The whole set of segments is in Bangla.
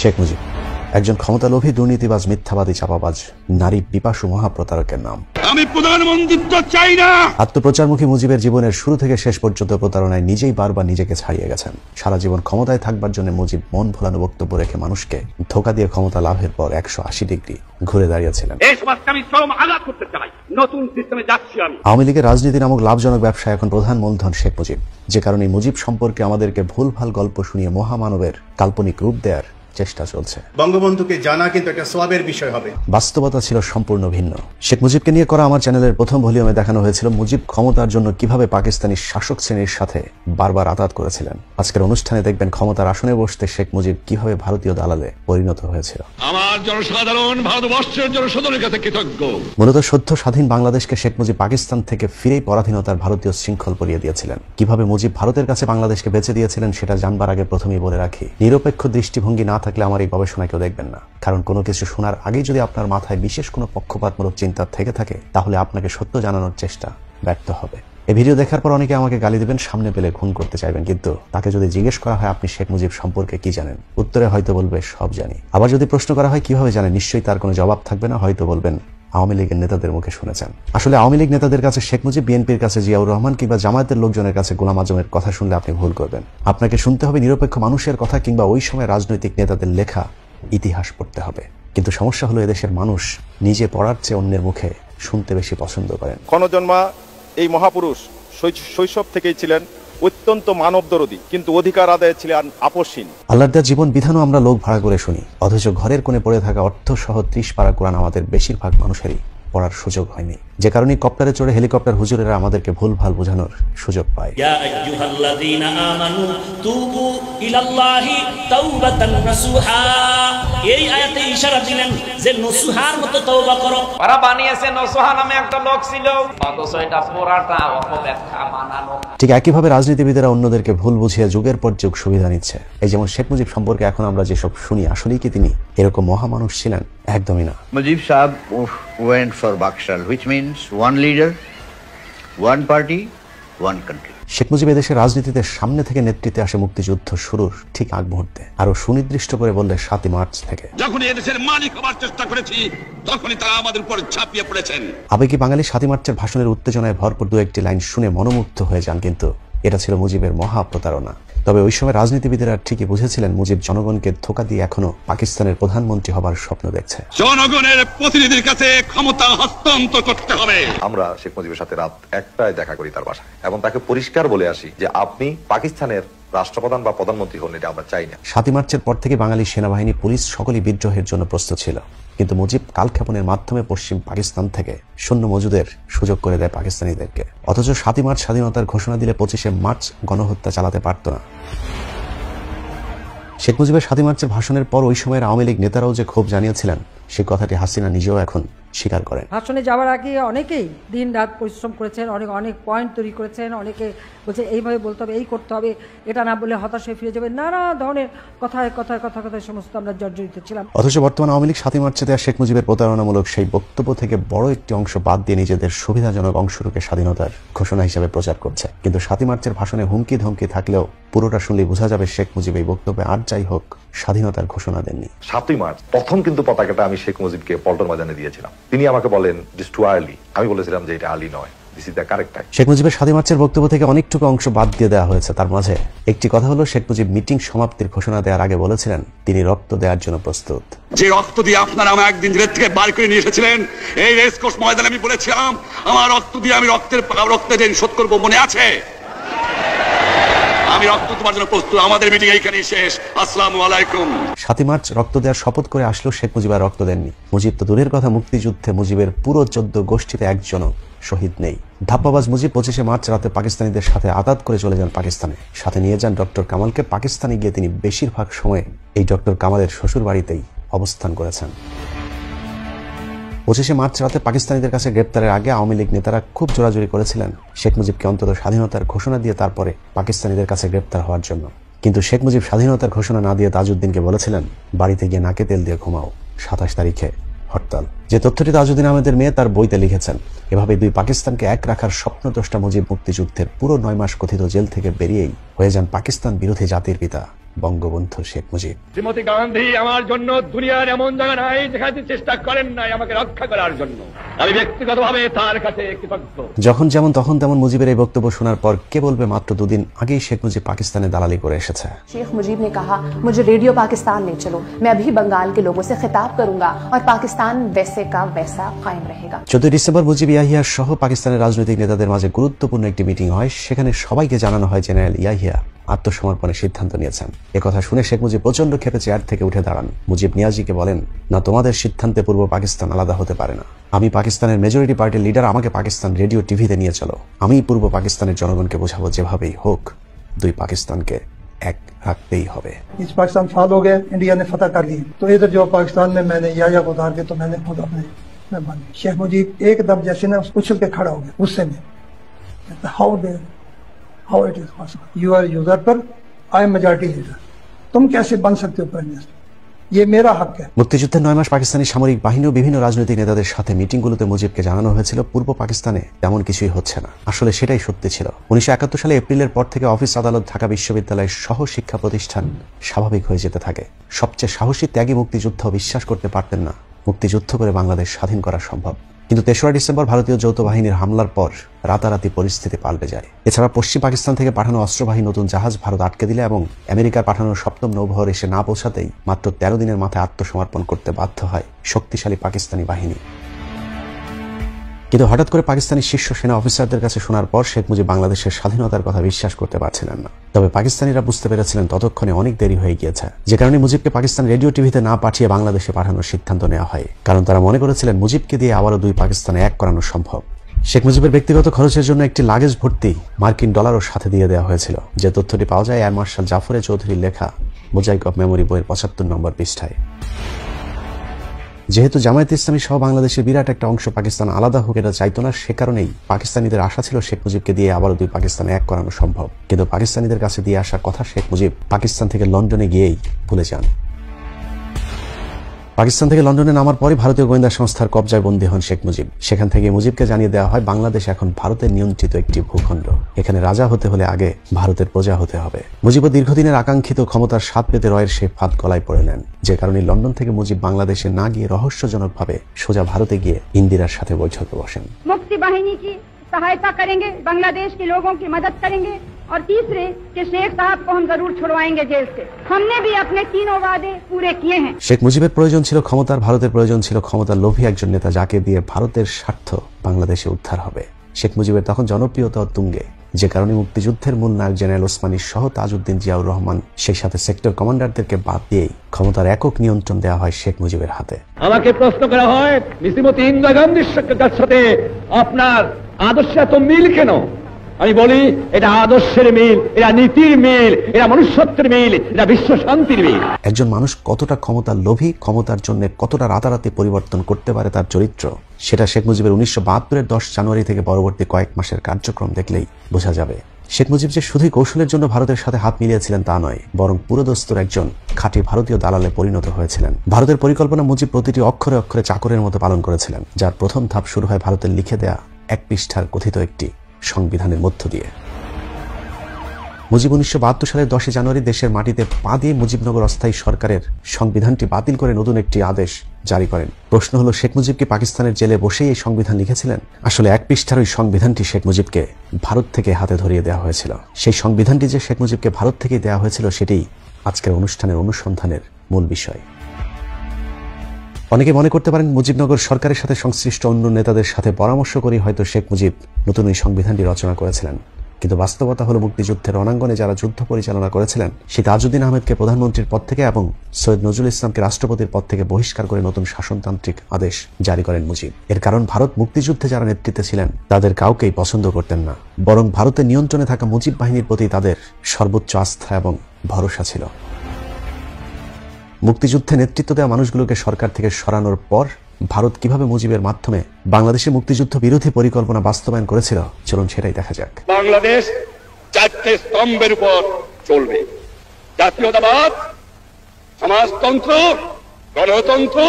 শেখ মুজিব একজন ক্ষমতালোভী, দুর্নীতিবাজ, মিথ্যাবাদী, চাপাবাজ, নারী পিপাসু মহাপ্রতারকের নাম। আমি প্রধানমন্ত্রিত্ব চাই না। আত্মপ্রচারমুখী মুজিবের জীবনের শুরু থেকে শেষ পর্যন্ত প্রতারণায় নিজেই বারবার নিজেকে ছাড়িয়ে গেছেন। সারা জীবন ক্ষমতায় থাকবার জন্য মুজিব মন ভোলানো বক্তব্য রেখে মানুষকে ধোঁকা দিয়ে ক্ষমতা লাভের পর 180 ডিগ্রি ঘুরে দাঁড়িয়েছিলেন। আওয়ামী লীগের রাজনীতি নামক লাভজনক ব্যবসায় এখন প্রধান মূলধন শেখ মুজিব, যে কারণে মুজিব সম্পর্কে আমাদেরকে ভুলভাল গল্প শুনিয়ে মহামানবের কাল্পনিক রূপ দেয়ার চেষ্টা চলছে। বঙ্গবন্ধুকে জানা কিন্তু একটা সওয়াবের বিষয় হবে। বাস্তবতা ছিল সম্পূর্ণ ভিন্ন। শেখ মুজিবকে নিয়ে করা আমার চ্যানেলের প্রথম ভলিউমে দেখানো হয়েছিল মুজিব ক্ষমতার জন্য কিভাবে পাকিস্তানি শাসক শ্রেণীর সাথে বারবার আঘাত করেছিলেন। আজকের অনুষ্ঠানে দেখবেন ক্ষমতার আসনে বসতে শেখ মুজিব কিভাবে ভারতীয় দালালে পরিণত হয়েছিল। আমার জনসাধারণ ভারতবর্ষের জনসাধারণের কাছে কৃতজ্ঞ। মূলত সদ্য স্বাধীন বাংলাদেশকে শেখ মুজিব পাকিস্তান থেকে ফিরেই পরাধীনতার ভারতীয় শৃঙ্খল পরিয়ে দিয়েছিলেন। কিভাবে মুজিব ভারতের কাছে বাংলাদেশকে বেঁচে দিয়েছিলেন সেটা জানবার আগে প্রথমেই বলে রাখি, নিরপেক্ষ দৃষ্টিভঙ্গি না থাকলে আমার এই গবেষণা কেউ দেখবেন না। কারণ কোনো কিছু শোনার আগেই যদি আপনার মাথায় বিশেষ কোনো পক্ষপাতমূলক চিন্তা থেকে থাকে, তাহলে আপনাকে সত্য জানানোর চেষ্টা ব্যর্থ হবে। এই ভিডিও দেখার পর অনেকে আমাকে গালি দেবেন, সামনে পেলে খুন করতে চাইবেন, কিন্তু তাকে যদি জিজ্ঞেস করা হয় আপনি শেখ মুজিব সম্পর্কে কি জানেন, উত্তরে হয়তো বলবে সব জানি। আবার যদি প্রশ্ন করা হয় কিভাবে জানেন, নিশ্চয়ই তার কোনো জবাব থাকবে না, হয়তো বলবেন আওয়ামী লীগের নেতাদের মুখে শুনেছেন। আসলে আওয়ামী লীগ নেতাদের কাছে শেখ মুজিব, বিএনপির কাছে জিয়াউর রহমান কিংবা জামায়াতের লোকজনের কাছে গোলাম আজমের কথা শুনলে আপনি ভুল করবেন। আপনাকে শুনতে হবে নিরপেক্ষ মানুষের কথা কিংবা ওই সময় রাজনৈতিক নেতাদের লেখা ইতিহাস পড়তে হবে। কিন্তু সমস্যা হলো এদেশের মানুষ নিজে পড়ার চেয়ে অন্যের মুখে শুনতে বেশি পছন্দ করেন। ক্ষণজন্মা এই মহাপুরুষ শৈশব থেকেই ছিলেন অত্যন্ত মানবদরদী, কিন্তু অধিকার আদায়ে ছিলেন আপসহীন। আল্লাহর দেওয়া জীবন বিধানও আমরা লোক ভাড়া করে শুনি, অথচ ঘরের কোণে পড়ে থাকা অর্থ সহ 30 পারা কোরআন আমাদের বেশিরভাগ মানুষেরই পড়ার সুযোগ হয়নি, যে কারণে কপ্টারে চড়ে হেলিকপ্টার হুজুরেরা আমাদেরকে ভুলভাল বোঝানোর সুযোগ পায়। ইয়া আইয়ুহাল্লাযীনা আমানু তুবু ইলাল্লাহি তাওবাতান নাসুহা। এই আয়াতে ইশারা দিলেন যে নসুহার মতো তওবা করো। ওরা বানিয়েছে নসুহা নামে একটা লোক ছিল, অথচ এটা পুরাটা অপব্যাখ্যা বানানো। ঠিক একইভাবে রাজনীতিবিদেরা অন্যদেরকে ভুল বুঝিয়ে যুগের পর যুগ সুবিধা নিচ্ছে। এই যেমন শেখ মুজিব সম্পর্কে এখন আমরা যেসব শুনি, আসলেই কি তিনি এরকম মহামানুষ ছিলেন? একদমই না। Mujib Saab went for Bakshal, which means one leader, one party, one country. Sheikh Mujib এদেশের রাজনীতিতে সামনে থেকে নেতৃত্বে আসে মুক্তিযুদ্ধ শুরুর ঠিক আগ মুহূর্তে, আরো সুনির্দিষ্ট করে বললে 7 মার্চ থেকে। যখন এদেশের মালিক হবার চেষ্টা করেছি, তখনই তারা আমাদের উপর ঝাঁপিয়ে পড়েছেন। আবেগী বাঙালি 7 মার্চের ভাষণের উত্তেজনায় ভরপুর 2-1টি লাইন শুনে মনোমুগ্ধ হয়ে যান, কিন্তু এটা ছিল মুজিবের মহা প্রতারণা। তবে ওই সময় রাজনীতিবিদেরা ঠিকই বুঝেছিলেন মুজিব জনগণকে ধোঁকা দিয়ে এখনো পাকিস্তানের প্রধানমন্ত্রী হবার স্বপ্ন দেখছে। জনগণের প্রতিনিধির কাছে ক্ষমতা হস্তান্তর করতে হবে। আমরা শেখ মুজিবের সাথে রাত 1টায় দেখা করি তার বাসায়, এবং তাকে পরিষ্কার বলে আসি যে আপনি পাকিস্তানের রাষ্ট্রপ্রধান বা প্রধানমন্ত্রী হন, এটা আমরা চাই না। 7 মার্চের পর থেকে বাঙালি সেনাবাহিনী, পুলিশ সকলেই বিদ্রোহের জন্য প্রস্তুত ছিল, কিন্তু মুজিব কালক্ষেপণের মাধ্যমে পশ্চিম পাকিস্তান থেকে সৈন্য মজুদের সুযোগ করে দেয় পাকিস্তানিদেরকে। অথচ 7 মার্চ স্বাধীনতার ঘোষণা দিলে 25 মার্চ গণহত্যা চালাতে পারত না। শেখ মুজিবের 7 মার্চের ভাষণের পর ওই সময়ের আওয়ামী লীগ নেতারাও যে ক্ষোভ জানিয়েছিলেন, সেই কথাটি হাসিনা নিজেও এখন স্বীকার করেন। ভাষণে যাওয়ার আগে অনেকেই দিন রাত পরিশ্রম করেছেন, অনেক পয়েন্ট তৈরি করেছেন, অনেকে বলছে এইভাবে বলতে হবে, এই করতে হবে, এটা না বলে হতাশ হয়ে ফিরে যাবে, নানা ধরনের কথায় সমস্ত আমরা জর্জরিত ছিলাম। অথচ বর্তমান আওয়ামী লীগ 7 মার্চে দেওয়া শেখ মুজিবের প্রতারণামূলক সেই বক্তব্য থেকে বড় একটি অংশ বাদ দিয়ে নিজেদের সুবিধাজনক অংশটুকে স্বাধীনতার ঘোষণা হিসেবে প্রচার করছে। কিন্তু 7 মার্চের ভাষণে হুমকি ধমকি থাকলেও পুরোটা শুনলে বোঝা যাবে শেখ মুজিব এই বক্তব্যে আর যাই হোক স্বাধীনতার ঘোষণা দেননি। 7 মার্চ প্রথম কিন্তু পতাকাটা আমি শেখ মুজিবকে পল্টন বাজানে দিয়েছিলাম। তিনি আমাকে বলেন দিস টু আর্লি, আমি বলেছিলাম যে এটা আর্লি নয়, this is the correct time. Sheikh মুজিবের 7 মার্চের বক্তব্য থেকে অনেকটুকু অংশ বাদ দিয়ে দেওয়া হয়েছে। তার মাঝে একটি কথা হলো, শেখ মুজিব মিটিং সমাপ্তির ঘোষণা দেওয়ার আগে বলেছিলেন তিনি রক্ত দেওয়ার জন্য প্রস্তুত। যে রক্ত দিয়ে আপনারা আমার একদিন জেল থেকে বার করে নিয়ে এসেছিলেন, এই রেসকোর্স ময়দানে আমি বলেছিলাম আমার রক্ত দিয়ে আমি রক্তের ঋণ শোধ করবো, মনে আছে? আমি রক্ত তোমার জন্য প্রস্তুত। আমাদের মিটিং এইখানেই শেষ। আসসালামু আলাইকুম। 7 মার্চ রক্ত দেওয়ার শপথ করে আসলেও শেখ মুজিব আর রক্ত দেননি। মুজিব তো দূরের কথা, মুক্তিযুদ্ধে মুজিবের পুরো 14 গোষ্ঠীতে একজনও শহীদ নেই। ধাপ্পাবাজ মুজিব 25 মার্চ রাতে পাকিস্তানিদের সাথে আঘাত করে চলে যান পাকিস্তানে, সাথে নিয়ে যান ডক্টর কামালকে। পাকিস্তানে গিয়ে তিনি বেশিরভাগ সময় এই ডক্টর কামালের শ্বশুর বাড়িতেই অবস্থান করেছেন। 25 মার্চ রাতে পাকিস্তানিদের কাছে গ্রেপ্তারের আগে আওয়ামী লীগ নেতারা খুব জোরাজুরি করেছিলেন শেখ মুজিবকে অন্তত স্বাধীনতার ঘোষণা দিয়ে তারপরে পাকিস্তানিদের কাছে গ্রেপ্তার হওয়ার জন্য। কিন্তু শেখ মুজিব স্বাধীনতার ঘোষণা না দিয়ে তাজউদ্দিনকে বলেছিলেন বাড়িতে গিয়ে নাকে তেল দিয়ে ঘুমাও, 27 তারিখে হরতাল। যে তথ্যটি তাজউদ্দিন আহমেদের মেয়ে তার বইতে লিখেছেন। এভাবে দুই পাকিস্তানকে এক রাখার স্বপ্নদ্রষ্টা মুজিব মুক্তিযুদ্ধের পুরো 9 মাস কথিত জেল থেকে বেরিয়েই হয়ে যান পাকিস্তান বিরোধী জাতির পিতা বঙ্গবন্ধু শেখ মুজিব। শ্রীমতী গান্ধী আমার জন্য দুনিয়ার এমন জায়গা নাই যেখানে চেষ্টা করেন নাই আমাকে রক্ষা করার জন্য। আমি ব্যক্তিগতভাবে তার কাছে কৃতজ্ঞ। যখন যেমন তখন তেমন মুজিবের এই বক্তব্য শোনার পর কে বলবে মাত্র দুদিন আগেই শেখ মুজিব পাকিস্তানে দালালি করে এসেছে। शेख मुजीब ने कहा मुझे रेडियो पाकिस्तान ले चलो, मैं अभी बंगाल के लोगों से खिताब करूंगा और पाकिस्तान वैसे का वैसा कायम रहेगा। 14 ডিসেম্বর মুজিব ইয়াহিয়া সহ পাকিস্তানের রাজনৈতিক নেতাদের মাঝে গুরুত্বপূর্ণ একটি মিটিং হয়। সেখানে সবাইকে জানানো হয় জেনারেল ইয়াহিয়া আত্মসমর্পণের সিদ্ধান্ত নিয়েছেন। একথা শুনে শেখ মুজিব প্রচন্ড ক্ষেপে চেয়ার থেকে উঠে দাঁড়ান। মুজিব নিয়াজিকে বলেন, না, তোমাদের সিদ্ধান্তে পূর্ব পাকিস্তান আলাদা হতে পারে না। আমি পাকিস্তানের মেজরিটি পার্টির লিডার, আমাকে পাকিস্তান রেডিও টিভিতে নিয়ে চলো। আমি পূর্ব পাকিস্তানের জনগণকে বোঝাবো যেভাবেই হোক দুই পাকিস্তানকে এক रखते ही होवे। इस पाकिस्तान फाल हो गए, इंडिया ने फतह कर ली, तो इधर जो पाकिस्तान में मैंने या को उतार के तो मैंने खुद अपने मेहरबानी। शेख मुजीब एकदम जैसे ना उछल के खड़ा हो गया गुस्से में, how it is possible, you are usurper, I am majority leader, तुम कैसे बन सकते हो प्राइम मिनिस्टर, ये मेरा हक है। মুক্তিযুদ্ধের 9 মাস পাকিস্তানি সামরিক বাহিনী ও বিভিন্ন রাজনৈতিক নেতাদের সাথে মিটিংগুলোতে মুজিবকে জানানো হয়েছিল পূর্ব পাকিস্তানে তেমন কিছুই হচ্ছে না। আসলে সেটাই সত্যি ছিল। 1971 সালে এপ্রিলের পর থেকে অফিস আদালত, ঢাকা বিশ্ববিদ্যালয় সহ শিক্ষা প্রতিষ্ঠান স্বাভাবিক হয়ে যেতে থাকে। সবচেয়ে সাহসী ত্যাগী মুক্তিযুদ্ধ বিশ্বাস করতে পারতেন না মুক্তিযুদ্ধ করে বাংলাদেশ স্বাধীন করা সম্ভব। কিন্তু 3রা ডিসেম্বর ভারতীয় যৌথ বাহিনীর হামলার পর রাতারাতি পরিস্থিতি পাল্টে যায়। এছাড়া পশ্চিম পাকিস্তান থেকে পাঠানো অস্ত্রবাহী নতুন জাহাজ ভারত আটকে দিলে এবং আমেরিকার পাঠানো 7ম নৌবহর এসে না পৌঁছাতেই মাত্র 13 দিনের মাথায় আত্মসমর্পণ করতে বাধ্য হয় শক্তিশালী পাকিস্তানি বাহিনী। কিন্তু হঠাৎ করে পাকিস্তানি শীর্ষ সেনা অফিসারদের কাছে শোনার পর শেখ মুজিব বাংলাদেশের স্বাধীনতার কথা বিশ্বাস করতে পারছিলেন না। তবে পাকিস্তানিরা বুঝতে পেরেছিলেন ততক্ষণে অনেক দেরি হয়ে গিয়েছে, যে কারণে মুজিবকে পাকিস্তান রেডিও টিভিতে না পাঠিয়ে বাংলাদেশে পাঠানোর সিদ্ধান্ত নেওয়া হয়। কারণ তারা মনে করেছিলেন মুজিবকে দিয়ে আবারও দুই পাকিস্তানে এক করানো সম্ভব। শেখ মুজিবের ব্যক্তিগত খরচের জন্য একটি লাগেজ ভর্তি মার্কিন ডলারও সাথে দিয়ে দেওয়া হয়েছিল, যে তথ্যটি পাওয়া যায় এয়ার মার্শাল জাফরে চৌধুরীর লেখা মোজাইক অফ মেমোরি বইয়ের 75 নম্বর পৃষ্ঠায়। যেহেতু জামায়াতে ইসলামী সহ বাংলাদেশের বিরাট একটা অংশ পাকিস্তান আলাদা হোক এটা চাইতো না, সে কারণেই পাকিস্তানিদের আশা ছিল শেখ মুজিবকে দিয়ে আবারও দুই পাকিস্তানে এক করানো সম্ভব। কিন্তু পাকিস্তানিদের কাছে দিয়ে আসা কথা শেখ মুজিব পাকিস্তান থেকে লন্ডনে গিয়েই ভুলে যান। পাকিস্তান থেকে লন্ডনে নামার পরে ভারতীয় গোয়েন্দা সংস্থার কবজায় বন্দী হন শেখ মুজিব। সেখান থেকে মুজিবকে জানিয়ে দেওয়া হয় বাংলাদেশ এখন ভারতের নিয়ন্ত্রিত একটি ভূখণ্ড, এখানে রাজা হতে হলে আগে ভারতের প্রজা হতে হবে। মুজিব দীর্ঘদিনের আকাঙ্ক্ষিত ক্ষমতার স্বাদ পেতে রয়ের সেই ফাঁদ গলায় পড়ে নেন, যে কারণে লন্ডন থেকে মুজিব বাংলাদেশে না গিয়ে রহস্যজনকভাবে সোজা ভারতে গিয়ে ইন্দিরার সাথে বৈঠকে বসেন। मुक्ति बाहिनी की सहायता करेंगे, बांग्लादेश के लोगों की मदद करेंगे और तीसरे कि शेख साहब को हम जरूर छुड़वाएंगे जेल से। हमने भी अपने तीनों वादे पूरे किए हैं। শেখ মুজিবের প্রয়োজন ছিল ক্ষমতার, ভারতের প্রয়োজন ছিল ক্ষমতার লোভী একজন নেতা যাকে দিয়ে ভারতের স্বার্থ বাংলাদেশে উদ্ধার হবে। শেখ মুজিবের তখন জনপ্রিয়তা তুঙ্গে, যে কারণে মুক্তিযুদ্ধের মূল নায়ক জেনারেল ওসমানী সহ তাজউদ্দিন জিয়াউর রহমান সেই সাথে সেক্টর কমান্ডারদেরকে বাদ দিয়েই ক্ষমতার একক নিয়ন্ত্রণ দেওয়া হয় শেখ মুজিবের হাতে। আমাকে প্রশ্ন করা হয় শ্রীমতী ইন্দিরা গান্ধীর সাথে আপনার আদর্শ এত মিল কেন? আমি বলি এটা আদর্শের মিল, এটা নীতির মিল, এটা মনুষ্যত্বের মিল, এটা বিশ্ব শান্তির মিল। একজন মানুষ কতটা ক্ষমতার লোভী, ক্ষমতার জন্য কতটা রাতারাতি পরিবর্তন করতে পারে তার চরিত্র, সেটা শেখ মুজিবের 1972-এর 10 জানুয়ারি থেকে পরবর্তী কয়েক মাসের কার্যক্রম দেখলেই বোঝা যাবে। শেখ মুজিব যে শুধুই কৌশলের জন্য ভারতের সাথে হাত মিলিয়েছিলেন তা নয়, বরং পুরোদস্তুর একজন খাঁটি ভারতীয় দালালে পরিণত হয়েছিলেন। ভারতের পরিকল্পনা মুজিব প্রতিটি অক্ষরে অক্ষরে চাকরের মতো পালন করেছিলেন, যার প্রথম ধাপ শুরু হয় ভারতের লিখে দেয়া 1 পৃষ্ঠার কথিত একটি সংবিধানের মধ্য দিয়ে। মুজিব 1972 সালের 10 জানুয়ারি দেশের মাটিতে পা দিয়ে মুজিবনগর অস্থায়ী সরকারের সংবিধানটি বাতিল করে নতুন একটি আদেশ জারি করেন। প্রশ্ন হলো, শেখ মুজিব কি পাকিস্তানের জেলে বসেই এই সংবিধান লিখেছিলেন? আসলে 1 পৃষ্ঠার ওই সংবিধানটি শেখ মুজিবকে ভারত থেকে হাতে ধরিয়ে দেওয়া হয়েছিল। সেই সংবিধানটি যে শেখ মুজিবকে ভারত থেকে দেওয়া হয়েছিল সেটাই আজকের অনুষ্ঠানের অনুসন্ধানের মূল বিষয়। অনেকে মনে করতে পারেন মুজিবনগর সরকারের সাথে সংশ্লিষ্ট অন্য নেতাদের সাথে পরামর্শ করে হয়তো শেখ মুজিব নতুন ওই সংবিধানটি রচনা করেছিলেন। কিন্তু বাস্তবতা হলো মুক্তিযুদ্ধের রণাঙ্গনে যারা যুদ্ধ পরিচালনা করেছিলেন সেই তাজউদ্দিন আহমেদকে প্রধানমন্ত্রীর পদ থেকে এবং সৈয়দ নজরুল ইসলামকে রাষ্ট্রপতির পদ থেকে বহিষ্কার করে নতুন শাসনতান্ত্রিক আদেশ জারি করেন মুজিব। এর কারণ ভারত মুক্তিযুদ্ধে যারা নেতৃত্বে ছিলেন তাদের কাউকেই পছন্দ করতেন না, বরং ভারতের নিয়ন্ত্রণে থাকা মুজিব বাহিনীর প্রতি তাদের সর্বোচ্চ আস্থা এবং ভরসা ছিল। মুক্তিযুদ্ধে নেতৃত্ব দেওয়া মানুষগুলোকে সরকার থেকে সরানোর পর ভারত কিভাবে মুজিবের মাধ্যমে বাংলাদেশে মুক্তিযুদ্ধ বিরোধী পরিকল্পনা বাস্তবায়ন করেছিল, চলুন সেটাই দেখা যাক। বাংলাদেশ 4টে স্তম্ভের উপর চলবে: জাতীয়তাবাদ, সমাজতন্ত্র, গণতন্ত্র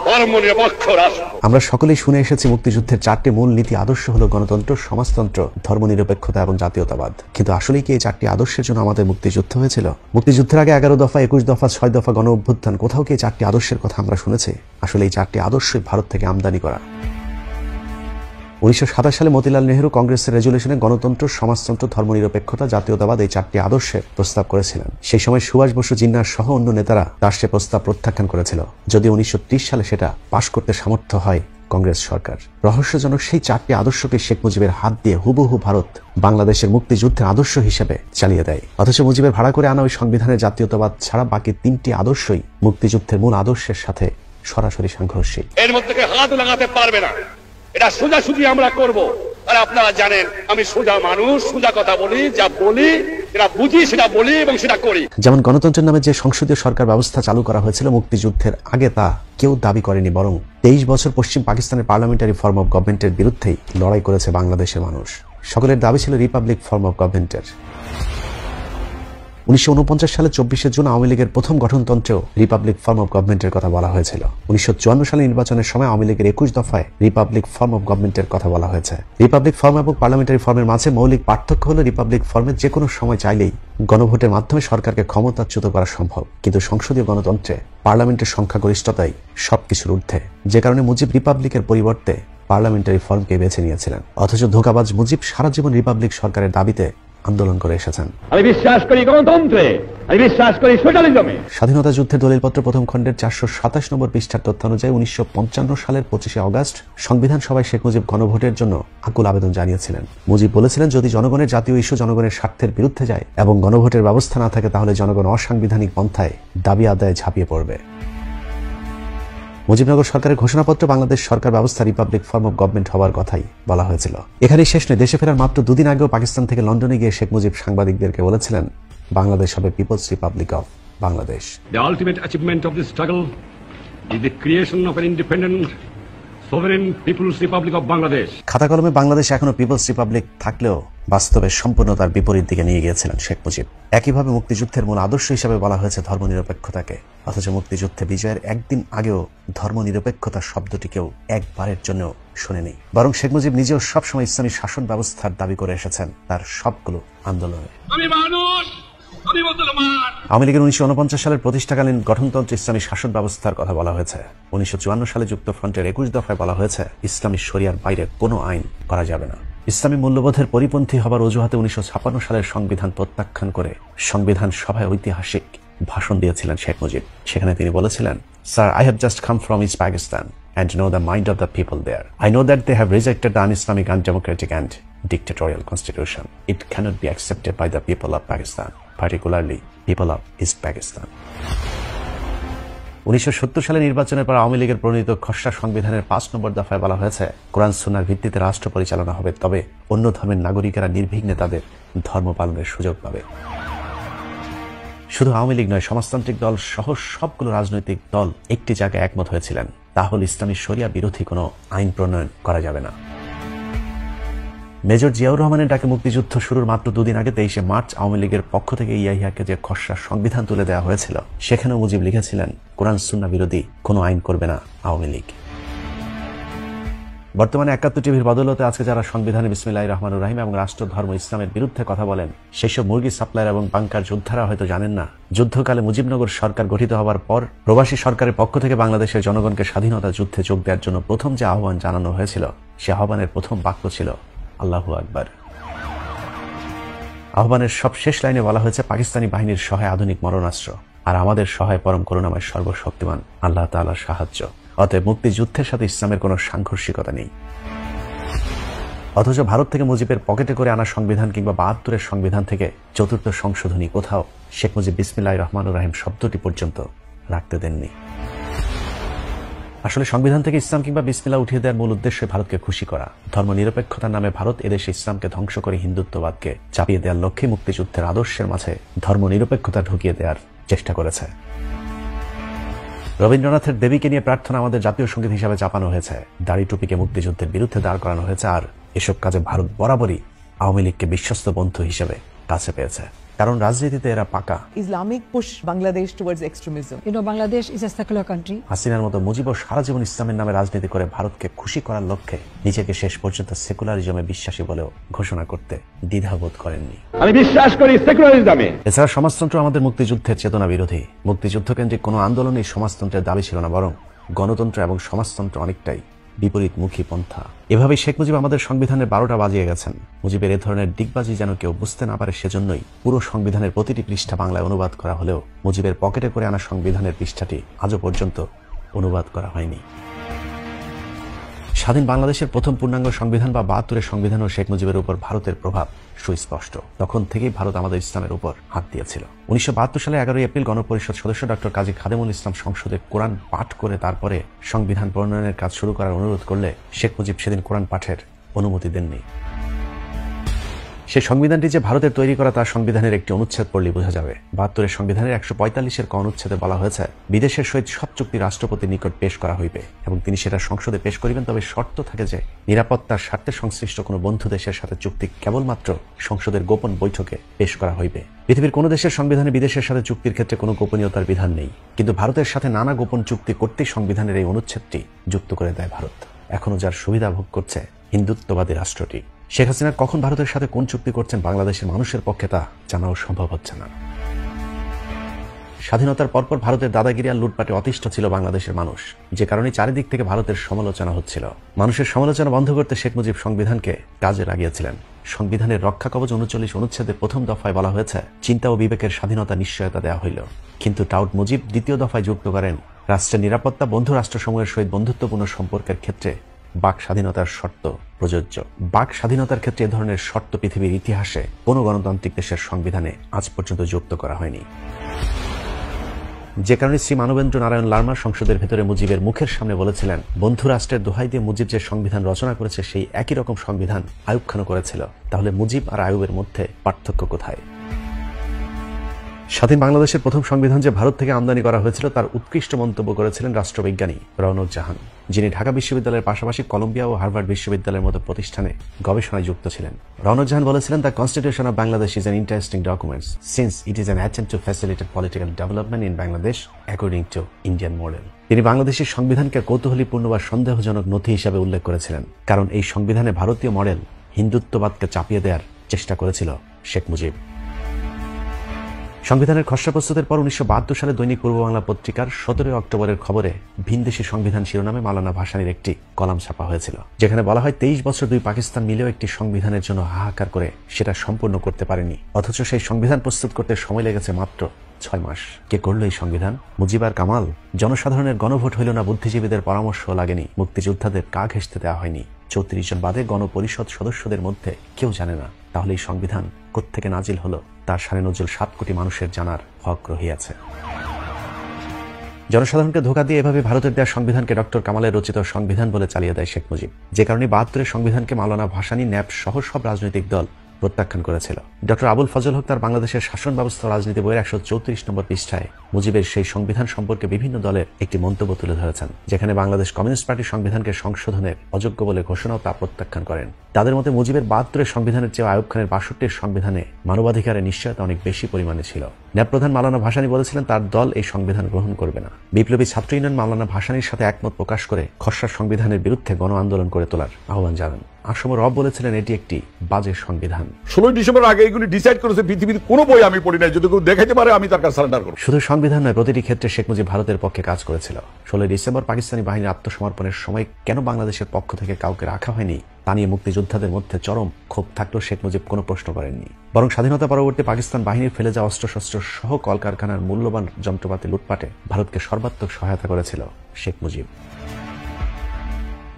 ধর্মনিরপেক্ষ রাষ্ট্র। আমরা সকলেই শুনে এসেছি মুক্তিযুদ্ধের 4টি মূল নীতি আদর্শ হলো গণতন্ত্র, সমাজতন্ত্র, ধর্মনিরপেক্ষতা এবং জাতীয়তাবাদ। কিন্তু আসলেই কি এই 4টি আদর্শের জন্য আমাদের মুক্তিযুদ্ধ হয়েছিল? মুক্তিযুদ্ধের আগে 11 দফা, 21 দফা, 6 দফা গণ অভ্যুত্থান, কোথাও কি এই 4টি আদর্শের কথা আমরা শুনেছি? আসলে এই 4টি আদর্শই ভারত থেকে আমদানি করা। 1927 সালে মতিলাল নেহরু কংগ্রেসের রেজুলেশনে গণতন্ত্র, সমাজতন্ত্র, ধর্মনিরপেক্ষতা, জাতীয়তাবাদ এই 4টি আদর্শের প্রস্তাব করেছিলেন। সেই সময় সুভাষ বসু, জিন্নাহ সহ অন্য নেতারা তার সে প্রস্তাব প্রত্যাখ্যান করেছিল, যদিও 1930 সালে সেটা পাশ করতে সামর্থ্য হয় কংগ্রেস সরকার। রহস্যজনক সেই 4টি আদর্শকে শেখ মুজিবের হাত দিয়ে হুবহু ভারত বাংলাদেশের মুক্তিযুদ্ধের আদর্শ হিসেবে চালিয়ে দেয়। অথচ মুজিবের ভাড়া করে আনা ওই সংবিধানের জাতীয়তাবাদ ছাড়া বাকি 3টি আদর্শই মুক্তিযুদ্ধের মূল আদর্শের সাথে সরাসরি সাংঘর্ষিক। এর মধ্যে হাত লাগাতে পারবে না, এটা সোজাসুজি আমরা করব। আর আপনারা জানেন আমি সোজা মানুষ, সোজা কথা বলি, যা বলি এটা বুঝি সেটা বলি এবং সেটা করি। যেমন গণতন্ত্রের নামে যে সংসদীয় সরকার ব্যবস্থা চালু করা হয়েছিল মুক্তিযুদ্ধের আগে, তা কেউ দাবি করেনি, বরং 23 বছর পশ্চিম পাকিস্তানের পার্লামেন্টারি ফর্ম অফ গভর্নমেন্টের বিরুদ্ধেই লড়াই করেছে বাংলাদেশের মানুষ। সকলের দাবি ছিল রিপাবলিক ফর্ম অফ গভর্নমেন্টের। 1949 সালে 24 জুন আওয়ামী লীগের প্রথম গঠনতন্ত্রেও রিপাবলিক ফর্ম অফ গভর্নমেন্টের কথা বলা হয়েছিল। 1954 সালে নির্বাচনের সময় আওয়ামী লীগের 21 দফায় রিপাবলিক ফর্ম অফ গভর্নমেন্টের কথা বলা হয়েছে। রিপাবলিক ফর্ম এবং পার্লামেন্টারি ফর্মের মাঝে মৌলিক পার্থক্য হলো রিপাবলিক ফর্মে যে কোনো সময় চাইলেই গণভোটের মাধ্যমে সরকারকে ক্ষমতাচ্যুত করা সম্ভব, কিন্তু সংসদীয় গণতন্ত্রে পার্লামেন্টের সংখ্যাগরিষ্ঠতাই সবকিছুর ঊর্ধ্বে, যে কারণে মুজিব রিপাবলিকের পরিবর্তে পার্লামেন্টারি ফর্মকে বেছে নিয়েছিলেন। অথচ ধোঁকাবাজ মুজিব সারা জীবন রিপাবলিক সরকারের দাবিতে আন্দোলন করে এসেছেন। আমি বিশ্বাস করি গণতন্ত্রে, আমি বিশ্বাস করি সোশ্যালিজমে। স্বাধীনতা যুদ্ধের দলিলপত্র প্রথম খণ্ডের 427 নম্বর পৃষ্ঠার তথ্য অনুযায়ী 1955 সালের 25 আগস্ট সংবিধান সভায় শেখ মুজিব গণভোটের জন্য আকুল আবেদন জানিয়েছিলেন। মুজিব বলেছিলেন, যদি জনগণের জাতীয় ইস্যু জনগণের স্বার্থের বিরুদ্ধে যায় এবং গণভোটের ব্যবস্থা না থাকে, তাহলে জনগণ অসাংবিধানিক পন্থায় দাবি আদায়ে ঝাঁপিয়ে পড়বে। মুজিবনগর সরকারের ঘোষণাপত্র বাংলাদেশ সরকার ব্যবস্থা রিপাবলিক ফর্ম অফ গভর্নমেন্ট হওয়ার কথাই বলা হয়েছিল। এখানেই শেষ নয়, দেশে ফেরার মাত্র 2 দিন আগেও পাকিস্তান থেকে লন্ডনে গিয়ে শেখ মুজিব সাংবাদিকদেরকে বলেছিলেন, বাংলাদেশ হবে people's republic of Bangladesh. The ultimate achievement of this struggle is the creation of an independent sovereign people's republic of Bangladesh. খাতা কলমে বাংলাদেশ এখনো পিপলস রিপাবলিক থাকলেও বাস্তবে সম্পূর্ণ তার বিপরীত দিকে নিয়ে গিয়েছিলেন শেখ মুজিব। একইভাবে মুক্তিযুদ্ধের মূল আদর্শ হিসেবে বলা হয়েছে ধর্মনিরপেক্ষতাকে, অথচ মুক্তিযুদ্ধে বিজয়ের একদিন আগেও ধর্মনিরপেক্ষতা শব্দটি কেউ একবারের জন্য শুনেনি, বরং শেখ মুজিব নিজেও সবসময় ইসলামী শাসন ব্যবস্থার দাবি করে এসেছেন তার সবগুলো আন্দোলনে। আওয়ামী লীগের 1949 সালের প্রতিষ্ঠাকালীন গঠনতন্ত্র ইসলামী শাসন ব্যবস্থার কথা বলা হয়েছে। 1954 সালে যুক্তফ্রন্টের 21 দফায় বলা হয়েছে, ইসলামী শরিয়ার বাইরে কোনো আইন করা যাবে না। ইসলামী মূল্যবোধের পরিপন্থী হবার অজুহাতে 1956 সালের সংবিধান প্রত্যাখ্যান করে সংবিধান সভায় ঐতিহাসিক ভাষণ দিয়েছিলেন শেখ মুজিব। সেখানে তিনি বলেছিলেন, sir, I have just come from East Pakistan and know the mind of the people there. I know that they have rejected the un-Islamic, undemocratic and dictatorial constitution. It cannot be accepted by the people of Pakistan, particularly people of East Pakistan. 1970 সালে নির্বাচনের পর আওয়ামী লীগের প্রণীত খসড়া সংবিধানের 5 নম্বর দফায় বলা হয়েছে, কোরআন সুন্নাহর ভিত্তিতে রাষ্ট্র পরিচালনা হবে, তবে অন্য ধর্মের নাগরিকেরা নির্বিঘ্নে তাদের ধর্ম পালনের সুযোগ পাবে। শুধু আওয়ামী লীগ নয়, সমাজতান্ত্রিক দল সহ সবগুলো রাজনৈতিক দল একটি জায়গায় একমত হয়েছিলেন, তা হল ইসলামী শরিয়া বিরোধী কোনো আইন প্রণয়ন করা যাবে না। মেজর জিয়াউর রহমানের ডাকে মুক্তিযুদ্ধ শুরুর মাত্র 2 দিন আগে 23 মার্চ আওয়ামী লীগের পক্ষ থেকে ইয়াহিয়াকে যে খসড়া সংবিধান তুলে দেওয়া হয়েছিল, সেখানেও মুজিব লিখেছিলেন, কোরআন সুন্নাহ বিরোধী কোনো আইন করবে না আওয়ামী লীগ। বর্তমানে 71 টিভির বদৌলতে আজকে যারা সংবিধানে বিসমিল্লাহির রহমানির রহিম এবং রাষ্ট্র ধর্ম ইসলামের বিরুদ্ধে কথা বলেন, সেই সব মুরগি সাপ্লায়ার এবং বাংকার যোদ্ধারা হয়তো জানেন না, যুদ্ধকালে মুজিবনগর সরকার গঠিত হওয়ার পর প্রবাসী সরকারের পক্ষ থেকে বাংলাদেশের জনগণকে স্বাধীনতা যুদ্ধে যোগ দেওয়ার জন্য প্রথম যে আহ্বান জানানো হয়েছিল, সে আহ্বানের প্রথম বাক্য ছিল আল্লাহু আকবার। আহ্বানের সব শেষ লাইনে বলা হয়েছে, পাকিস্তানি বাহিনীর সহায় আধুনিক মরণাস্ত্র আর আমাদের সহায় পরম করুণাময় সর্বশক্তিমান আল্লাহ তাআলার সাহায্য। অতএব মুক্তিযুদ্ধের সাথে ইসলামের কোনো সাংঘর্ষিকতা নেই। অথচ ভারত থেকে মুজিবের পকেটে করে আনা সংবিধান কিংবা 72-এর সংবিধান থেকে 4র্থ সংশোধনী কোথাও শেখ মুজিব বিসমিল্লাহির রহমানির রহিম শব্দটি পর্যন্ত রাখতে দেননি। আসলে সংবিধান থেকে ইসলাম কিংবা বিসমিল্লাহ উঠিয়ে দেওয়ার মূল উদ্দেশ্য ভারতকে খুশি করা। ধর্মনিরপেক্ষতার নামে ভারত এদেশে ইসলামকে ধ্বংস করে হিন্দুত্ববাদকে চাপিয়ে দেওয়ার লক্ষ্যে মুক্তিযুদ্ধের আদর্শের মাঝে ধর্মনিরপেক্ষতা ঢুকিয়ে দেওয়ার চেষ্টা করেছে। রবীন্দ্রনাথের দেবীকে নিয়ে প্রার্থনা আমাদের জাতীয় সঙ্গীত হিসাবে চাপানো হয়েছে, দাড়ি টুপিকে মুক্তিযুদ্ধের বিরুদ্ধে দাঁড় করানো হয়েছে, আর এসব কাজে ভারত বরাবরই আওয়ামী লীগকে বিশ্বস্ত বন্ধু হিসেবে কাছে পেয়েছে। কারণ রাজনীতিতে এরা পাকা। Islamic push Bangladesh towards extremism. Bangladesh is a secular country. হাসিনার মতো মুজিবও সারা জীবন ইসলামের নামে রাজনীতি করে ভারতকে খুশি করার লক্ষ্যে নিজেকে শেষ পর্যন্ত সেকুলারিজমে বিশ্বাসী বলেও ঘোষণা করতে দ্বিধাবোধ করেননি। আমি বিশ্বাস করি সেকুলারিজমে। এছাড়া সমাজতন্ত্র আমাদের মুক্তিযুদ্ধের চেতনা বিরোধী। মুক্তিযুদ্ধ কেন্দ্রিক কোনো আন্দোলনই সমাজতন্ত্রের দাবি ছিল না, বরং গণতন্ত্র এবং সমাজতন্ত্র অনেকটাই বিপরীতমুখী পন্থা। এভাবেই শেখ মুজিব আমাদের সংবিধানের 12টা বাজিয়ে গেছেন। মুজিবের এ ধরনের দিগবাজি যেন কেউ বুঝতে না পারে, সেজন্যই পুরো সংবিধানের প্রতিটি পৃষ্ঠা বাংলায় অনুবাদ করা হলেও মুজিবের পকেটে করে আনা সংবিধানের পৃষ্ঠাটি আজও পর্যন্ত অনুবাদ করা হয়নি। স্বাধীন বাংলাদেশের প্রথম পূর্ণাঙ্গ সংবিধান বা 72-এর সংবিধানও শেখ মুজিবের উপর ভারতের প্রভাব সুস্পষ্ট। তখন থেকেই ভারত আমাদের ইসলামের উপর হাত দিয়েছিল। 1972 সালে 11 এপ্রিল গণপরিষদ সদস্য ডক্টর কাজী খাদেমুল ইসলাম সংসদে কোরআন পাঠ করে তারপরে সংবিধান প্রণয়নের কাজ শুরু করার অনুরোধ করলে শেখ মুজিব সেদিন কোরআন পাঠের অনুমতি দেননি। সেই সংবিধানটি যে ভারতের তৈরি করা তার সংবিধানের একটি অনুচ্ছেদ পড়লে বোঝা যাবে। 72-এর সংবিধানের 145-এর ক অনুচ্ছেদে বলা হয়েছে, বিদেশের সহিত সব চুক্তি রাষ্ট্রপতির নিকট পেশ করা হইবে এবং তিনি সেটা সংসদে পেশ করিবেন, তবে শর্ত থাকে যে নিরাপত্তার স্বার্থে সংশ্লিষ্ট কোনো বন্ধু দেশের সাথে চুক্তি কেবলমাত্র সংসদের গোপন বৈঠকে পেশ করা হইবে। পৃথিবীর কোনো দেশের সংবিধানে বিদেশের সাথে চুক্তির ক্ষেত্রে কোনো গোপনীয়তার বিধান নেই, কিন্তু ভারতের সাথে নানা গোপন চুক্তি করতেই সংবিধানের এই অনুচ্ছেদটি যুক্ত করে দেয় ভারত। এখনো যার সুবিধা ভোগ করছে হিন্দুত্ববাদী রাষ্ট্রটি। শেখ হাসিনা কখন ভারতের সাথে কোন চুক্তি করছেন বাংলাদেশের মানুষের পক্ষে তা জানাও সম্ভব হচ্ছে না। স্বাধীনতার পরপর ভারতের দাদাগিরি আর লুটপাটে অতিষ্ঠ ছিল বাংলাদেশের মানুষ, যে কারণে চারিদিক থেকে ভারতের সমালোচনা হচ্ছিল। মানুষের সমালোচনা বন্ধ করতে শেখ মুজিব সংবিধানকে কাজে লাগিয়েছিলেন। সংবিধানের রক্ষা কবচ 39 অনুচ্ছেদের প্রথম দফায় বলা হয়েছে, চিন্তা ও বিবেকের স্বাধীনতা নিশ্চয়তা দেওয়া হইল। কিন্তু টাউট মুজিব দ্বিতীয় দফায় যুক্ত করেন, রাষ্ট্রের নিরাপত্তা বন্ধু রাষ্ট্রসমূহের সহিত বন্ধুত্বপূর্ণ সম্পর্কের ক্ষেত্রে বাক স্বাধীনতার শর্ত প্রযোজ্য। বাক স্বাধীনতার ক্ষেত্রে এ ধরনের শর্ত পৃথিবীর ইতিহাসে কোনো গণতান্ত্রিক দেশের সংবিধানে আজ পর্যন্ত যুক্ত করা হয়নি। যে কারণে শ্রী মানবেন্দ্র নারায়ণ লারমা সংসদের ভেতরে মুজিবের মুখের সামনে বলেছিলেন, বন্ধু রাষ্ট্রের দোহাই দিয়ে মুজিব যে সংবিধান রচনা করেছে সেই একই রকম সংবিধান আইয়ুব খানও করেছিল, তাহলে মুজিব আর আইয়ুবের মধ্যে পার্থক্য কোথায়? স্বাধীন বাংলাদেশের প্রথম সংবিধান যে ভারত থেকে আমদানি করা হয়েছিল তার উৎকৃষ্ট মন্তব্য করেছিলেন রাষ্ট্রবিজ্ঞানী রওনক জাহান, যিনি ঢাকা বিশ্ববিদ্যালয়ের পাশাপাশি কলম্বিয়া ও হার্ভার্ড বিশ্ববিদ্যালয়ের মতো প্রতিষ্ঠানে গবেষণায় যুক্ত ছিলেন। রওনক জাহান বলেছিলেন, the constitution of Bangladesh is an interesting document since it is an attempt two facilitate political development in Bangladesh according to Indian model. তিনি বাংলাদেশের সংবিধানকে কৌতূহলীপূর্ণ বা সন্দেহজনক নথি হিসাবে উল্লেখ করেছিলেন, কারণ এই সংবিধানে ভারতীয় মডেল হিন্দুত্ববাদকে চাপিয়ে দেওয়ার চেষ্টা করেছিল শেখ মুজিব। সংবিধানের খসড়া প্রস্তুতের পর 1972 সালে দৈনিক পূর্ব বাংলা পত্রিকার 17 অক্টোবরের খবরে ভিনদেশী সংবিধান শিরোনামে মাওলানা ভাসানীর একটি কলাম ছাপা হয়েছিল, যেখানে বলা হয় 23 বছর দুই পাকিস্তান মিলেও একটি সংবিধানের জন্য হাহাকার করে সেটা সম্পূর্ণ করতে পারেনি, অথচ সেই সংবিধান প্রস্তুত করতে সময় লেগেছে মাত্র 6 মাস। কে করল এই সংবিধান? মুজিব আর কামাল? জনসাধারণের গণভোট হইল না, বুদ্ধিজীবীদের পরামর্শ লাগেনি, মুক্তিযোদ্ধাদের কা ঘেঁষতে দেওয়া হয়নি, 34 জন বাদে গণপরিষদ সদস্যদের মধ্যে কেউ জানে না, তাহলে এই সংবিধান কোত্থেকে নাজিল হলো তার সাড়ে নজরুল 7 কোটি মানুষের জানার হক রহিয়াছে। জনসাধারণকে ধোঁকা দিয়ে এভাবে ভারতের দেওয়া সংবিধানকে ডক্টর কামালের রচিত সংবিধান বলে চালিয়ে দেয় শেখ মুজিব, যে কারণে 72-এর সংবিধানকে মাওলানা ভাসানী, ন্যাপ সহ সব রাজনৈতিক দল প্রত্যাখ্যান করেছিল। ডক্টর আবুল ফজল হক তার বাংলাদেশের শাসন ব্যবস্থা রাজনীতি বইয়ের 134 নম্বর পৃষ্ঠায় মুজিবের সেই সংবিধান সম্পর্কে বিভিন্ন দলের একটি মন্তব্য তুলে ধরেছেন, যেখানে বাংলাদেশ কমিউনিস্ট পার্টির সংবিধানকে সংশোধনের অযোগ্য বলে ঘোষণাও তা প্রত্যাখ্যান করেন। তাদের মতে মুজিবের 72-এর সংবিধানের চেয়ে আইয়ুব খানের 62-এর সংবিধানে মানবাধিকারের নিশ্চয়তা অনেক বেশি পরিমাণে ছিল। ন্যাপ প্রধান মাওলানা ভাসানী বলেছিলেন তার দল এই সংবিধান গ্রহণ করবে না। বিপ্লবী ছাত্র ইউনিয়ন মাওলানা ভাসানীর সাথে একমত প্রকাশ করে খসড়া সংবিধানের বিরুদ্ধে গণ আন্দোলন করে তোলার আহ্বান জানান। আসম রব বলেছিলেন এটি একটি বাজে সংবিধান। 16 ডিসেম্বর আগে এগুলি ডিসাইড করেছে পৃথিবীর কোনো বই আমি পড়ি নাই, যদি কেউ দেখাইতে পারে আমি তার কাছে সারেন্ডার করব। শুধু সংবিধান নয়, প্রতিটি ক্ষেত্রে শেখ মুজিব ভারতের পক্ষে কাজ করেছিল। 16 ডিসেম্বর পাকিস্তানি বাহিনীর আত্মসমর্পণের সময় কেন বাংলাদেশের পক্ষ থেকে কাউকে রাখা হয়নি তা নিয়ে মুক্তিযোদ্ধাদের মধ্যে চরম ক্ষোভ থাকলেও শেখ মুজিব কোনো প্রশ্ন করেননি, বরং স্বাধীনতা পরবর্তী পাকিস্তান বাহিনীর ফেলে যাওয়া অস্ত্রশস্ত্র সহ কলকারখানার মূল্যবান যন্ত্রপাতি লুটপাটে ভারতকে সর্বাত্মক সহায়তা করেছিল শেখ মুজিব।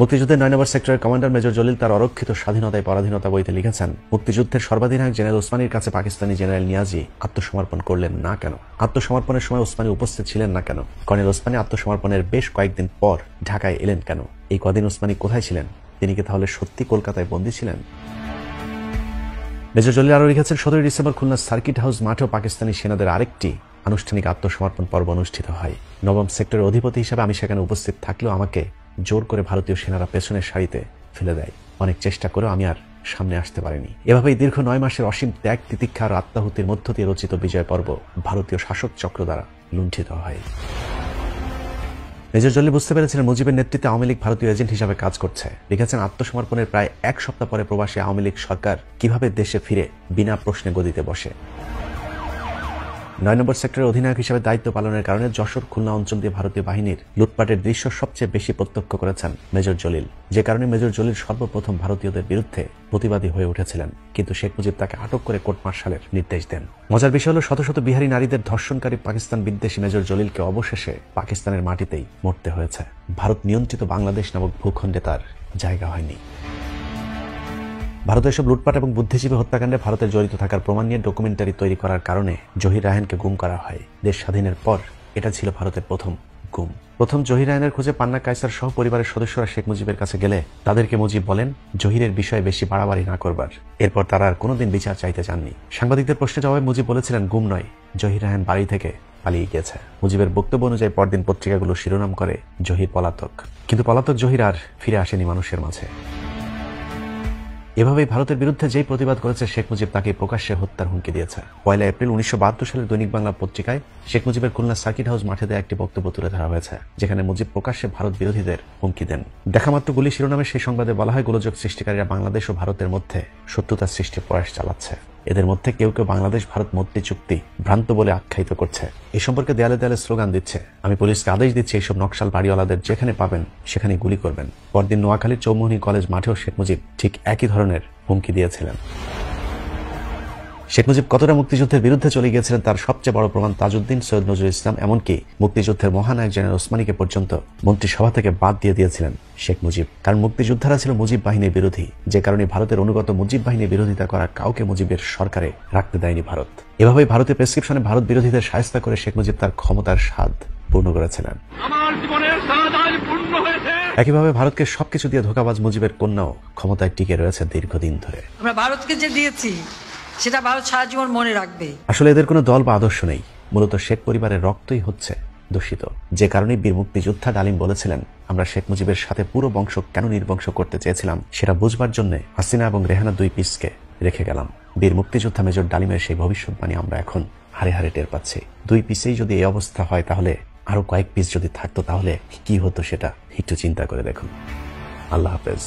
মুক্তিযুদ্ধের 9 নম্বর সেক্টরের কমান্ডার মেজর জলিল তার অরক্ষিত স্বাধীনতায় পরাধীনতা বইতে লিখেছেন, মুক্তিযুদ্ধের সর্বাধিনায়ক জেনারেল ওসমানীর কাছে পাকিস্তানি জেনারেল নিয়াজি আত্মসমর্পণ করলেন না কেন? আত্মসমর্পণের সময় ওসমানী উপস্থিত ছিলেন না কেন? কর্নেল ওসমানী আত্মসমর্পণের বেশ কয়েকদিন পর ঢাকায় এলেন কেন? এই কদিন ওসমানী কোথায় ছিলেন? তিনি কি তাহলে সত্যি কলকাতায় বন্দী ছিলেন? মেজর জলিল আরও লিখেছেন, 17 ডিসেম্বর খুলনা সার্কিট হাউস মাঠেও পাকিস্তানি সেনাদের আরেকটি আনুষ্ঠানিক আত্মসমর্পণ পর্ব অনুষ্ঠিত হয়। 9 সেক্টরের অধিপতি হিসেবে আমি সেখানে উপস্থিত থাকলেও আমাকে জোর করে ভারতীয় সেনারা পেছনের সারিতে ফেলে দেয়। অনেক চেষ্টা করেও আমি আর সামনে আসতে পারেনি। এভাবেই দীর্ঘ 9 মাসের অসীম ত্যাগ, তিতিক্ষা আর আত্মাহুতির মধ্য দিয়ে রচিত বিজয় পর্ব ভারতীয় শাসক চক্র দ্বারা লুণ্ঠিত হয়। মেজর জলিল বুঝতে পেরেছিলেন মুজিবের নেতৃত্বে আওয়ামী লীগ ভারতীয় এজেন্ট হিসাবে কাজ করছে। লিখেছেন, আত্মসমর্পণের প্রায় 1 সপ্তাহ পরে প্রবাসী আওয়ামী লীগ সরকার কিভাবে দেশে ফিরে বিনা প্রশ্নে গদিতে বসে। 9 নম্বর সেক্টরের অধিনায়ক হিসেবে দায়িত্ব পালনের কারণে যশোর, খুলনা অঞ্চল দিয়ে ভারতীয় বাহিনীর লুটপাটের দৃশ্য সবচেয়ে বেশি প্রত্যক্ষ করেছেন মেজর জলিল, যে কারণে মেজর জলিল সর্বপ্রথম ভারতীয়দের বিরুদ্ধে প্রতিবাদী হয়ে উঠেছিলেন। কিন্তু শেখ মুজিব তাকে আটক করে কোর্ট মার্শালের নির্দেশ দেন। মজার বিষয় হল, শত শত বিহারী নারীদের ধর্ষণকারী পাকিস্তান বিদ্বেষী মেজর জলিলকে অবশেষে পাকিস্তানের মাটিতেই মরতে হয়েছে। ভারত নিয়ন্ত্রিত বাংলাদেশ নামক ভূখণ্ডে তার জায়গা হয়নি। ভারতের সব লুটপাট এবং বুদ্ধিজীবী হত্যাকাণ্ডে ভারতের জড়িত থাকার প্রমাণ নিয়ে ডকুমেন্টারি তৈরি করার কারণে জহির রায়হানকে গুম করা হয়। দেশ স্বাধীনের পর এটা ছিল ভারতের প্রথম গুম। প্রথম জহির রায়হানের খোঁজে পান্না কায়সার সহ পরিবারের সদস্যরা শেখ মুজিবের কাছে গেলে তাদেরকে মুজিব বলেন জহিরের বিষয়ে বেশি বাড়াবাড়ি না করবার। এরপর তারা আর কোনোদিন বিচার চাইতে চাননি। সাংবাদিকদের প্রশ্নের জবাবে মুজিব বলেছিলেন, গুম নয়, জহির রায়হান বাড়ি থেকে পালিয়ে গিয়েছে। মুজিবের বক্তব্য অনুযায়ী পরদিন পত্রিকাগুলো শিরোনাম করে জহির পলাতক। কিন্তু পলাতক জহির আর ফিরে আসেনি মানুষের মাঝে। এভাবেই ভারতের বিরুদ্ধে যেই প্রতিবাদ করেছে শেখ মুজিব তাকে প্রকাশ্যে হত্যার হুমকি দিয়েছে। 1 এপ্রিল 1972 সালের দৈনিক বাংলা পত্রিকায় শেখ মুজিবের খুলনা সার্কিট হাউস মাঠে দেয়া একটি বক্তব্য তুলে ধরা হয়েছে, যেখানে মুজিব প্রকাশ্যে ভারত বিরোধীদের হুমকি দেন। দেখামাত্র গুলি শিরোনামে সেই সংবাদে বলা হয়, গোলযোগ সৃষ্টিকারীরা বাংলাদেশ ও ভারতের মধ্যে শত্রুতা সৃষ্টির প্রয়াস চালাচ্ছে। এদের মধ্যে কেউ কেউ বাংলাদেশ ভারত মৈত্রী চুক্তি ভ্রান্ত বলে আখ্যায়িত করছে। এই সম্পর্কে দেয়ালে দেয়ালে স্লোগান দিচ্ছে। আমি পুলিশকে আদেশ দিচ্ছি, এইসব নকশাল বাড়িওয়ালাদের যেখানে পাবেন সেখানে গুলি করবেন। পরদিন নোয়াখালীর চৌমুহনী কলেজ মাঠেও শেখ মুজিব ঠিক একই ধরনের হুমকি দিয়েছিলেন। শেখ মুজিব কতটা মুক্তিযুদ্ধের বিরুদ্ধে চলে গিয়েছিলেন তার সবচেয়ে বড় প্রমাণ তাজউদ্দিন, সৈয়দ নজরুল ইসলাম, এমনকি মুক্তিযুদ্ধের মহানায়ক জেনারেল ওসমানীকে পর্যন্ত মন্ত্রিসভা থেকে বাদ দিয়ে দিয়েছিলেন শেখ মুজিব। কারণ মুক্তিযোদ্ধারা ছিল মুজিব বাহিনীর বিরোধী, যে কারণে ভারতের অনুগত মুজিব বাহিনীর বিরোধিতা করা কাউকে মুজিবের সরকারে রাখতে দেয়নি ভারত। এভাবেই ভারতের প্রেসক্রিপশনে ভারত বিরোধীদের শায়েস্তা করে শেখ মুজিব তার ক্ষমতার স্বাদ পূর্ণ করেছিলেন। একইভাবে ভারতকে সবকিছু দিয়ে ধোঁকাবাজ মুজিবের কন্যাও ক্ষমতায় টিকে রয়েছে দীর্ঘদিন ধরে। আমরা ভারতকে যে দিয়েছি সেটা ভারত সারা জীবন মনে রাখবে। আসলে এদের কোনো দল বা আদর্শ নেই, মূলত শেখ পরিবারের রক্তই হচ্ছে দূষিত। যে কারণে বীর মুক্তিযোদ্ধা ডালিম বলেছিলেন, আমরা শেখ মুজিবের সাথে পুরো বংশ কেন নির্বংশ করতে চেয়েছিলাম সেটা বুঝবার জন্য হাসিনা এবং রেহানা 2 পিসকে রেখে গেলাম। বীর মুক্তিযোদ্ধা মেজর ডালিমের সেই ভবিষ্যৎবাণী আমরা এখন হারে হারে টের পাচ্ছি। 2 পিসেই যদি এই অবস্থা হয়, তাহলে আরো কয়েক পিস যদি থাকতো তাহলে কি হতো সেটা একটু চিন্তা করে দেখুন। আল্লাহ হাফেজ।